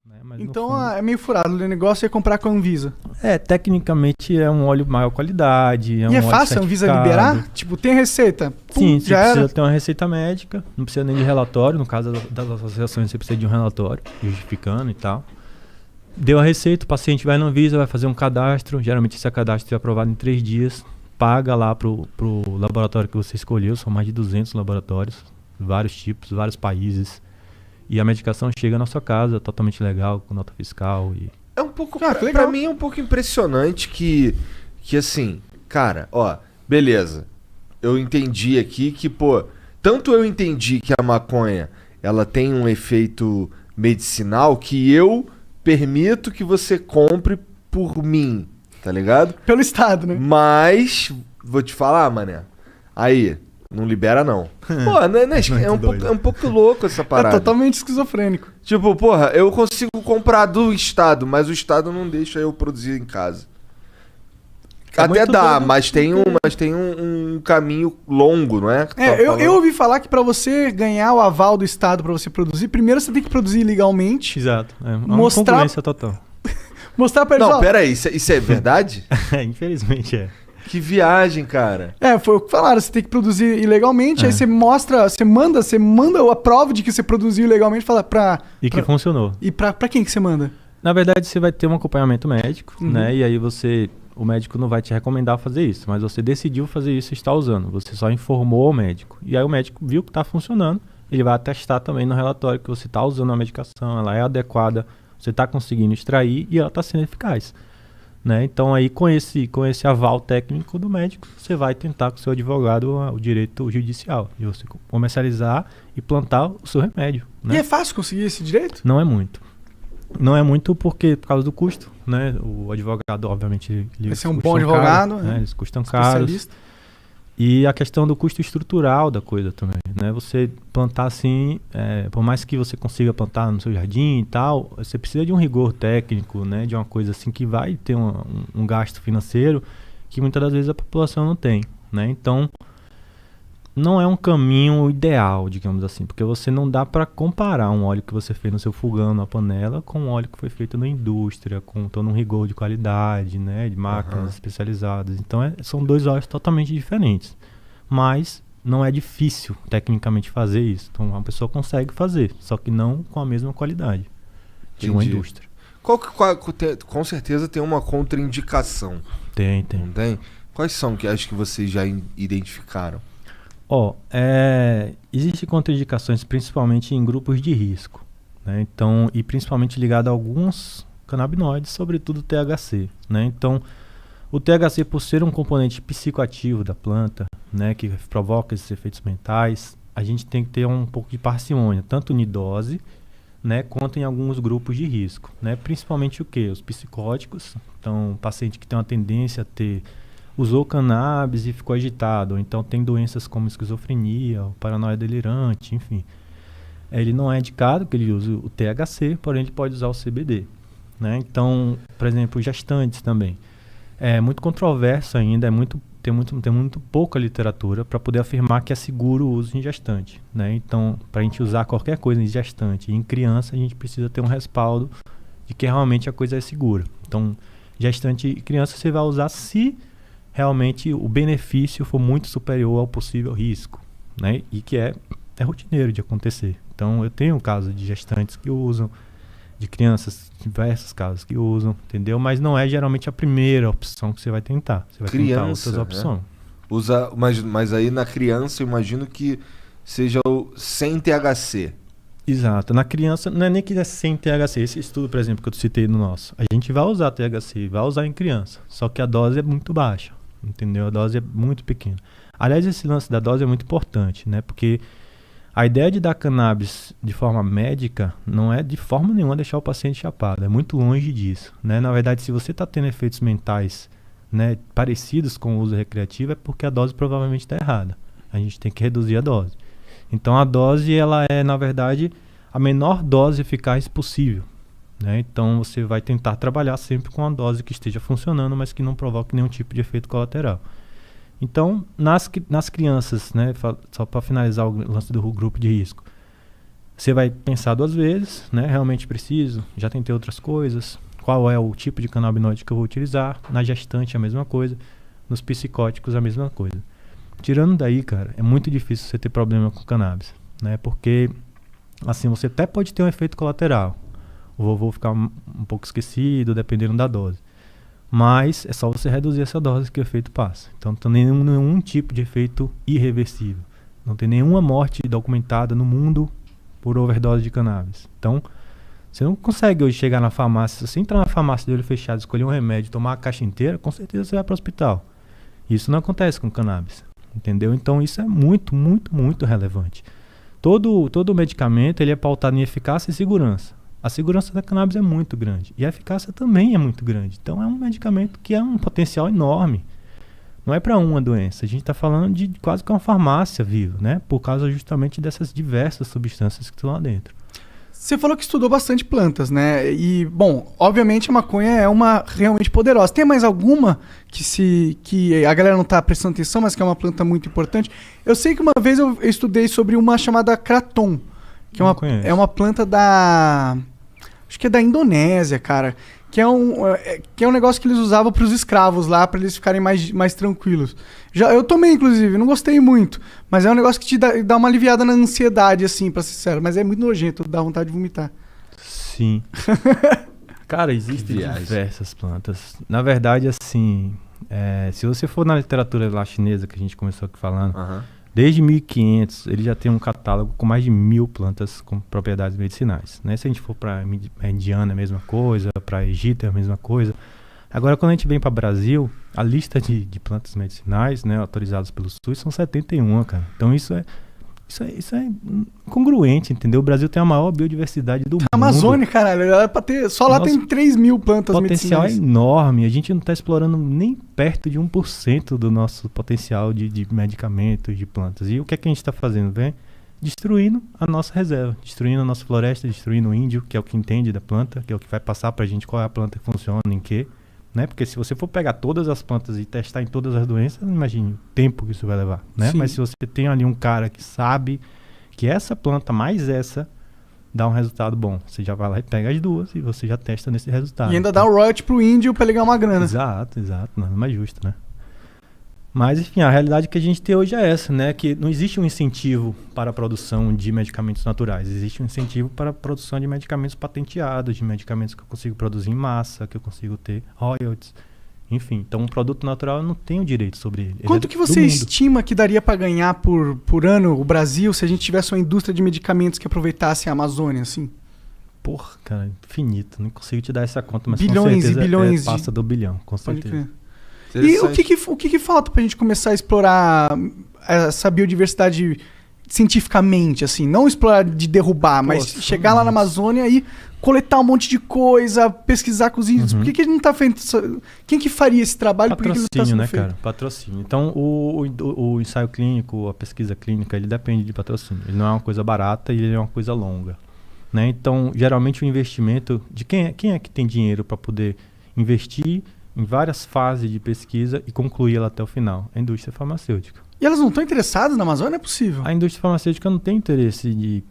né? Mas Então fundo, é meio furado, o negócio é comprar com a Anvisa. tecnicamente é um óleo maior qualidade, E um é óleo fácil a Anvisa certificado. liberar? Tipo, tem receita? Sim, você já precisa era. ter uma receita médica, não precisa nem de relatório, no caso das associações você precisa de um relatório justificando e tal. Deu a receita, o paciente vai na Anvisa, vai fazer um cadastro, geralmente esse cadastro é aprovado em 3 dias, paga lá pro laboratório que você escolheu, são mais de 200 laboratórios, vários tipos, vários países, e a medicação chega na sua casa, totalmente legal, com nota fiscal e... É um pouco, que pra legal. mim é um pouco impressionante que assim, cara, ó, beleza, eu entendi aqui que, pô, tanto eu entendi que a maconha, ela tem um efeito medicinal que eu permito que você compre por mim, tá ligado? Pelo Estado, né? Mas, vou te falar, mané, aí, não libera não. Pô, é um pouco louco essa parada. É totalmente esquizofrênico. Tipo, porra, eu consigo comprar do Estado, mas o Estado não deixa eu produzir em casa. Até muito dá, doido. mas tem um caminho longo, não é? Eu ouvi falar que pra você ganhar o aval do Estado pra você produzir, primeiro você tem que produzir legalmente, Exato, é uma Mostrar- concorrência total. mostrar pra eles, Não, ó, pera aí, isso é verdade? Infelizmente é. Que viagem, cara. foi o que falaram, você tem que produzir ilegalmente, aí você mostra, você manda a prova de que você produziu ilegalmente, fala E que funcionou. E pra quem que você manda? Na verdade, você vai ter um acompanhamento médico, Uhum. né? E aí o médico não vai te recomendar fazer isso, mas você decidiu fazer isso e está usando. Você só informou ao médico. E aí o médico viu que está funcionando, ele vai atestar também no relatório que você está usando a medicação, ela é adequada, você está conseguindo extrair e ela está sendo eficaz. Né? Então aí com esse aval técnico do médico, você vai tentar com o seu advogado o direito judicial de você comercializar e plantar o seu remédio. Né? E é fácil conseguir esse direito? Não é muito. Não é muito por causa do custo, né? O advogado, obviamente, Vai ser um bom advogado, né? Eles custam caros. Especialista. E a questão do custo estrutural da coisa também, né? Você plantar assim, por mais que você consiga plantar no seu jardim e tal, você precisa de um rigor técnico, né? De uma coisa assim que vai ter um gasto financeiro que muitas das vezes a população não tem, né? Então, não é um caminho ideal, digamos assim, porque você não dá para comparar um óleo que você fez no seu fogão, na panela, com um óleo que foi feito na indústria, com todo um rigor de qualidade, né, de máquinas especializadas. Então, são 2 óleos totalmente diferentes, mas não é difícil tecnicamente fazer isso. Então, uma pessoa consegue fazer, só que não com a mesma qualidade de uma Entendi. indústria. Com certeza tem uma contraindicação, Tem. não tem? Quais são que acho que vocês já identificaram? Existem contraindicações principalmente em grupos de risco, né? Então, e principalmente ligado a alguns canabinoides, sobretudo o THC, né? Então, o THC, por ser um componente psicoativo da planta, né, que provoca esses efeitos mentais, a gente tem que ter um pouco de parcimônia, tanto em dose, né, quanto em alguns grupos de risco, né? Principalmente o quê? Os psicóticos. Então, o paciente que tem uma tendência a usou cannabis e ficou agitado, ou então tem doenças como esquizofrenia, ou paranoia delirante, enfim. Ele não é indicado que ele use o THC, porém ele pode usar o CBD, né? Então, por exemplo, gestantes também. É muito controverso ainda, tem muito pouca literatura para poder afirmar que é seguro o uso em gestante, né? Então, para a gente usar qualquer coisa em gestante e em criança, a gente precisa ter um respaldo de que realmente a coisa é segura. Então, gestante e criança você vai usar se realmente o benefício for muito superior ao possível risco, né? E que é rotineiro de acontecer. Então, eu tenho casos de gestantes que usam, de crianças, diversos casos que usam, entendeu? Mas não é geralmente a primeira opção que você vai tentar. Você vai tentar outras opções. Mas aí na criança eu imagino que seja sem THC. Exato. Na criança, não é nem que é sem THC. Esse estudo, por exemplo, que eu citei no nosso, a gente vai usar THC, vai usar em criança, só que a dose é muito baixa, entendeu? A dose é muito pequena. Aliás, esse lance da dose é muito importante, né? Porque a ideia de dar cannabis de forma médica não é de forma nenhuma deixar o paciente chapado, é muito longe disso, né? Na verdade, se você está tendo efeitos mentais, né, parecidos com o uso recreativo, é porque a dose provavelmente está errada. A gente tem que reduzir a dose. Então a dose, ela é, na verdade, a menor dose eficaz possível, né? Então você vai tentar trabalhar sempre com a dose que esteja funcionando, mas que não provoque nenhum tipo de efeito colateral. Então, nas crianças, né, só para finalizar o lance do grupo de risco, você vai pensar 2 vezes, né? Realmente preciso? Já tentei outras coisas. Qual é o tipo de canabinoide que eu vou utilizar? Na gestante a mesma coisa. Nos psicóticos a mesma coisa. Tirando daí, cara, é muito difícil você ter problema com cannabis, né? Porque, assim, você até pode ter um efeito colateral. O vovô ficar um pouco esquecido, dependendo da dose. Mas é só você reduzir essa dose que o efeito passa. Então não tem nenhum tipo de efeito irreversível. Não tem nenhuma morte documentada no mundo por overdose de cannabis. Então, você não consegue hoje chegar na farmácia. Se você entrar na farmácia de olho fechado, escolher um remédio, tomar a caixa inteira, com certeza você vai para o hospital. Isso não acontece com cannabis. Entendeu? Então isso é muito, muito, muito relevante. Todo medicamento ele é pautado em eficácia e segurança. A segurança da cannabis é muito grande. E a eficácia também é muito grande. Então é um medicamento que é um potencial enorme. Não é para uma doença. A gente está falando de quase que uma farmácia viva, né? Por causa justamente dessas diversas substâncias que estão lá dentro. Você falou que estudou bastante plantas, né? E, bom, obviamente a maconha é uma realmente poderosa. Tem mais alguma que a galera não tá prestando atenção, mas que é uma planta muito importante? Eu sei que uma vez eu estudei sobre uma chamada Kraton, que é uma planta da... Acho que é da Indonésia, cara. Que é um negócio que eles usavam para os escravos lá, para eles ficarem mais tranquilos. Eu tomei, inclusive, não gostei muito. Mas é um negócio que te dá uma aliviada na ansiedade, assim, pra ser sincero. Mas é muito nojento, dá vontade de vomitar. Sim. Cara, existem diversas plantas. Na verdade, assim, se você for na literatura lá chinesa, que a gente começou aqui falando, desde 1500, ele já tem um catálogo com mais de 1000 plantas com propriedades medicinais, né? Se a gente for para Indiana, é a mesma coisa, para Egito é a mesma coisa. Agora, quando a gente vem para o Brasil, a lista de plantas medicinais, né, autorizadas pelo SUS são 71, cara. Então isso é congruente, entendeu? O Brasil tem a maior biodiversidade do mundo. A Amazônia, caralho, era pra ter, só lá tem 3.000 plantas medicinais. O potencial é medicinais. enorme. A gente não está explorando nem perto de 1% do nosso potencial de medicamentos, de plantas. E o que é que a gente está fazendo? Vem destruindo a nossa reserva, destruindo a nossa floresta, destruindo o índio, que é o que entende da planta, que é o que vai passar pra gente qual é a planta que funciona, em quê. Né? Porque se você for pegar todas as plantas e testar em todas as doenças, imagine o tempo que isso vai levar, né? Mas se você tem ali um cara que sabe que essa planta mais essa dá um resultado bom, você já vai lá e pega as duas e você já testa nesse resultado. E ainda dá o royalty pro índio pra ele ganhar uma grana. Exato, nada mais justo, né? Mas, enfim, a realidade que a gente tem hoje é essa, né? Que não existe um incentivo para a produção de medicamentos naturais. Existe um incentivo para a produção de medicamentos patenteados, de medicamentos que eu consigo produzir em massa, que eu consigo ter royalties. Enfim, então um produto natural eu não tenho direito sobre ele. Quanto que você estima que daria para ganhar por ano o Brasil se a gente tivesse uma indústria de medicamentos que aproveitasse a Amazônia, assim? Porra, cara, infinito. Não consigo te dar essa conta, mas bilhões com certeza e bilhões passa do bilhão, com certeza. E o que falta pra gente começar a explorar essa biodiversidade cientificamente, assim? Não explorar de derrubar, mas chegar lá na Amazônia e coletar um monte de coisa, pesquisar com os índios. Por que a gente não tá fazendo... Quem que faria esse trabalho? Patrocínio, por que ele não tá sendo feito? Cara? Patrocínio. Então, o ensaio clínico, a pesquisa clínica, ele depende de patrocínio. Ele não é uma coisa barata e ele é uma coisa longa. Né? Então, geralmente o investimento... de quem é que tem dinheiro para poder investir em várias fases de pesquisa e concluir ela até o final? A indústria farmacêutica. E elas não estão interessadas na Amazônia? Não é possível. A indústria farmacêutica não tem interesse de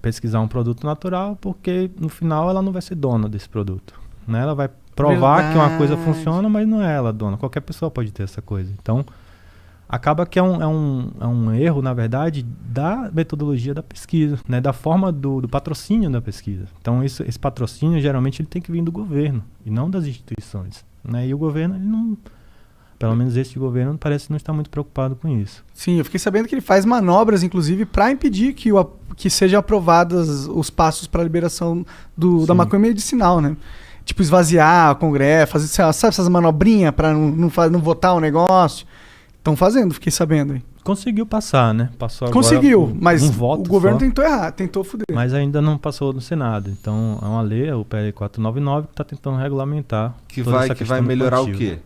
pesquisar um produto natural, porque no final ela não vai ser dona desse produto. Né? Ela vai provar que uma coisa funciona, mas não é ela dona. Qualquer pessoa pode ter essa coisa. Então, acaba que é um erro, na verdade, da metodologia da pesquisa, né? Da forma do patrocínio da pesquisa. Então, esse patrocínio, geralmente, ele tem que vir do governo e não das instituições. Né? E o governo, ele não... Pelo menos esse governo parece não estar muito preocupado com isso. Sim, eu fiquei sabendo que ele faz manobras, inclusive, para impedir que sejam aprovados os passos para a liberação da maconha medicinal, né? Tipo, esvaziar o Congresso, fazer, sabe, essas manobrinhas para não votar o negócio. Estão fazendo, fiquei sabendo. Hein? Conseguiu passar, né? Passou Conseguiu, agora mas um voto o governo só, tentou errar, tentou foder. Mas ainda não passou no Senado. Então, é uma lei, o PL 499, que está tentando regulamentar. Que vai melhorar o quê?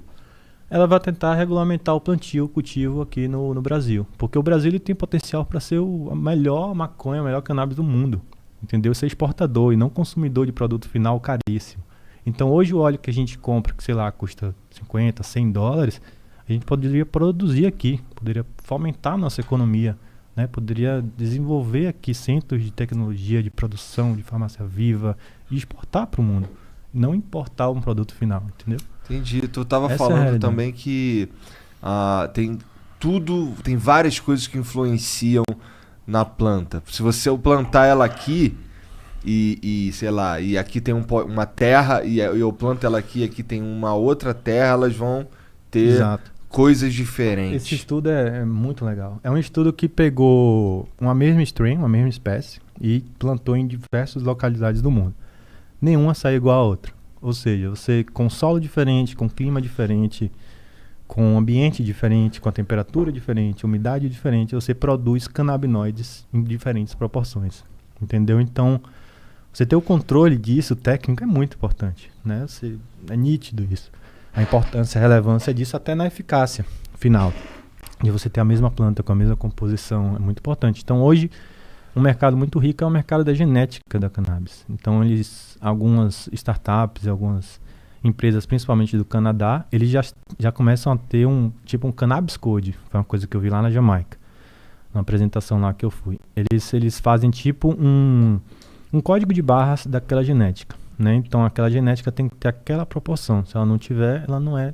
Ela vai tentar regulamentar o plantio, o cultivo aqui no Brasil. Porque o Brasil ele tem potencial para ser a melhor maconha, a melhor cannabis do mundo. Entendeu? Ser exportador e não consumidor de produto final caríssimo. Então hoje o óleo que a gente compra, que sei lá, custa 50, 100 dólares, a gente poderia produzir aqui, poderia fomentar a nossa economia né? Poderia desenvolver aqui centros de tecnologia, de produção, de farmácia viva e exportar para o mundo. Não importar um produto final, entendeu? Entendi. Tu tava Essa é a falando realidade. também que tem várias coisas que influenciam na planta. Se você plantar ela aqui sei lá, e aqui tem uma terra e eu planto ela aqui tem uma outra terra, elas vão ter Exato. coisas diferentes. Esse estudo é muito legal. É um estudo que pegou uma mesma strain, uma mesma espécie, e plantou em diversas localidades do mundo. Nenhuma sai igual a outra. Ou seja, você com solo diferente, com clima diferente, com ambiente diferente, com a temperatura diferente, umidade diferente, você produz canabinoides em diferentes proporções. Entendeu? Então, você ter o controle disso, técnico, é muito importante, né? É nítido isso. A importância, a relevância disso até na eficácia final. De você ter a mesma planta com a mesma composição, é muito importante. Então, hoje, um mercado muito rico é o mercado da genética da cannabis. Então, algumas startups, algumas empresas, principalmente do Canadá, eles já começam a ter um cannabis code. Foi uma coisa que eu vi lá na Jamaica, na apresentação lá que eu fui. Eles fazem um código de barras daquela genética, né? Então aquela genética tem que ter aquela proporção. Se ela não tiver, ela não é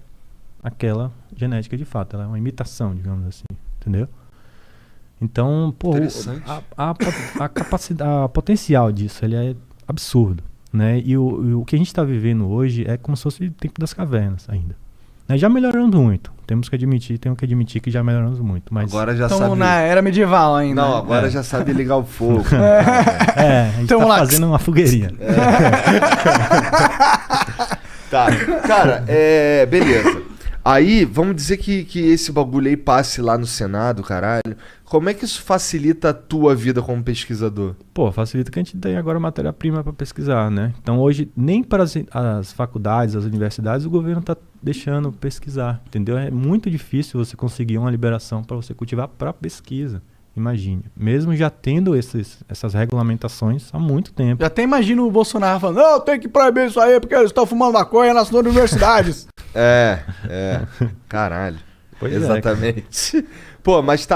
aquela genética de fato. Ela é uma imitação, digamos assim, entendeu? Então, pô, a capacidade, a potencial disso, ele é absurdo, né? E o que a gente está vivendo hoje é como se fosse o tempo das cavernas ainda. Né? Já melhoramos muito. Temos que admitir que já melhoramos muito. Mas Agora já Estamos sabe. na era medieval ainda. Não, agora já sabe ligar o fogo. a gente Então, tá lá. fazendo uma fogueirinha. Tá, cara, beleza. Aí, vamos dizer que esse bagulho aí passe lá no Senado, caralho. Como é que isso facilita a tua vida como pesquisador? Pô, facilita que a gente tem agora matéria-prima para pesquisar, né? Então hoje, nem para as faculdades, as universidades, o governo está deixando pesquisar, entendeu? É muito difícil você conseguir uma liberação para você cultivar para pesquisa, imagine. Mesmo já tendo essas regulamentações há muito tempo. Já até imagino o Bolsonaro falando, não, tem que proibir isso aí porque eles estão fumando maconha nas universidades. Caralho. Pois é, exatamente. Pô, mas